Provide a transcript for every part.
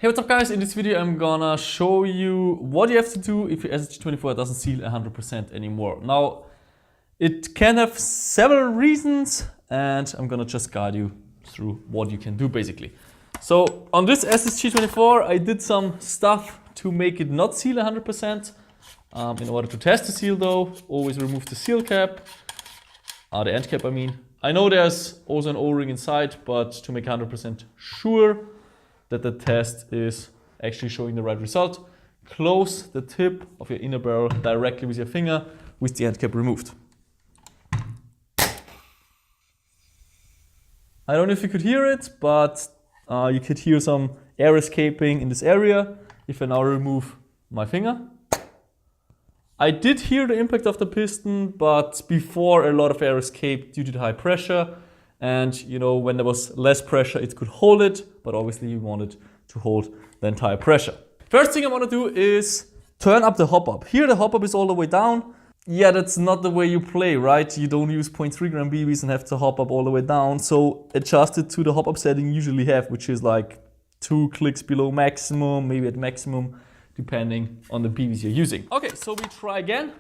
Hey, what's up guys? In this video I'm gonna show you what you have to do if your SSG24 doesn't seal 100% anymore. Now, it can have several reasons and I'm gonna just guide you through what you can do basically. So on this SSG24 I did some stuff to make it not seal 100%. In order to test the seal though, always remove the seal cap, the end cap I mean. I know there's also an O-ring inside, but to make 100% sure that the test is actually showing the right result, close the tip of your inner barrel directly with your finger with the end cap removed. I don't know if you could hear it, but you could hear some air escaping in this area if I now remove my finger. I did hear the impact of the piston, but before a lot of air escaped due to the high pressure. And you know, when there was less pressure, it could hold it, but obviously you want it to hold the entire pressure. First thing I want to do is turn up the hop-up. Here the hop-up is all the way down. Yeah, that's not the way you play, right? You don't use 0.3 gram BBs and have to hop up all the way down. So adjust it to the hop-up setting you usually have, which is like 2 clicks below maximum, maybe at maximum, depending on the BBs you're using. Okay, so we try again.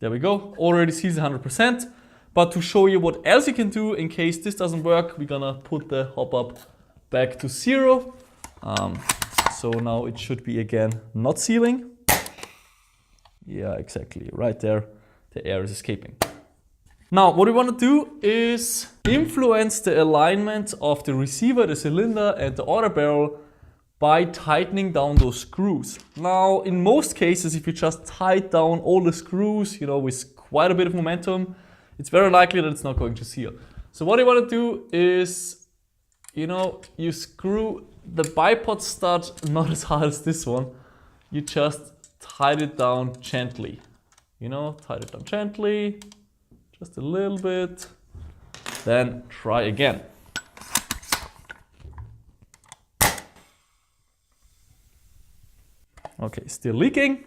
There we go, already seals 100%. But to show you what else you can do in case this doesn't work, we're gonna put the hop-up back to 0. So now it should be again not sealing. Yeah, exactly, right there, the air is escaping. Now, what we want to do is influence the alignment of the receiver, the cylinder and the other barrel by tightening down those screws. Now, in most cases, if you just tighten down all the screws, you know, with quite a bit of momentum, it's very likely that it's not going to seal. So what you want to do is, you know, you screw the bipod stud not as hard as this one. You just tighten it down gently. You know, tighten it down gently, just a little bit, then try again. Okay, still leaking.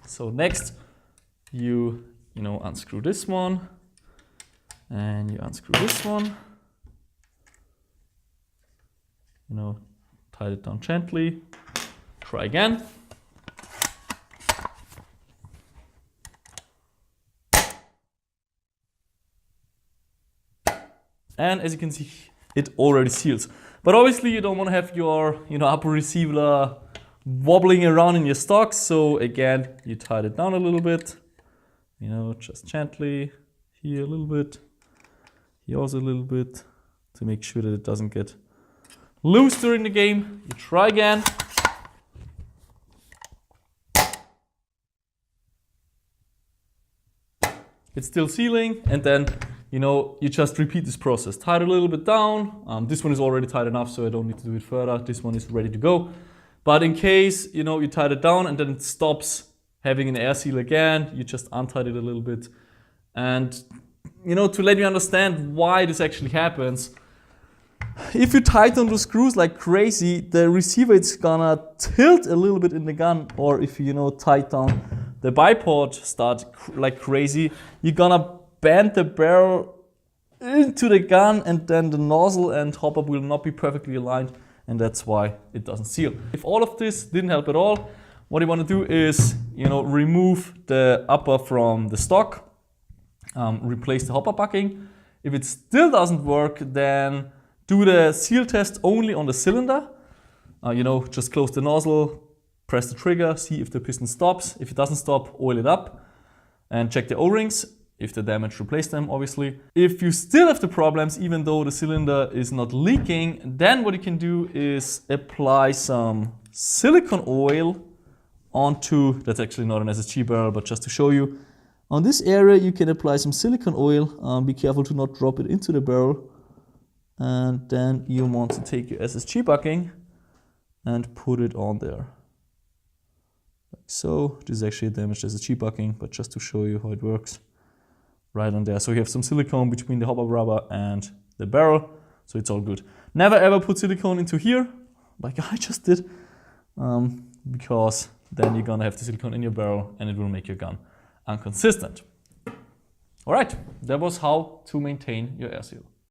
So next, you unscrew this one, and you unscrew this one. You know, tighten it down gently. Try again. And as you can see, it already seals. But obviously, you don't want to have your upper receiver wobbling around in your stock. So again, you tighten it down a little bit, you know, just gently, here a little bit, here also a little bit, to make sure that it doesn't get loose during the game. You try again. It's still sealing, and then you just repeat this process. Tighten a little bit down. This one is already tight enough, so I don't need to do it further. This one is ready to go. But in case, you tie it down and then it stops having an air seal again, you just untie it a little bit. And, to let you understand why this actually happens, if you tighten the screws like crazy, the receiver is gonna tilt a little bit in the gun. Or if you, tighten down the bipod stud like crazy, you're gonna bend the barrel into the gun and then the nozzle and hop-up will not be perfectly aligned. And that's why it doesn't seal. If all of this didn't help at all, what you want to do is, remove the upper from the stock, replace the hopper bucking. If it still doesn't work, then do the seal test only on the cylinder. Just close the nozzle, press the trigger, see if the piston stops. If it doesn't stop, oil it up and check the O-rings. If they're damaged, replace them, obviously. If you still have the problems, even though the cylinder is not leaking, then what you can do is apply some silicone oil onto, that's actually not an SSG barrel, but just to show you. On this area, you can apply some silicone oil. Be careful to not drop it into the barrel. And then you want to take your SSG bucking and put it on there. Like so. This is actually a damaged SSG bucking, but just to show you how it works. Right on there. So you have some silicone between the hopper rubber and the barrel, so it's all good. Never ever put silicone into here, like I just did, because then you're gonna have the silicone in your barrel and it will make your gun inconsistent. All right, that was how to maintain your air seal.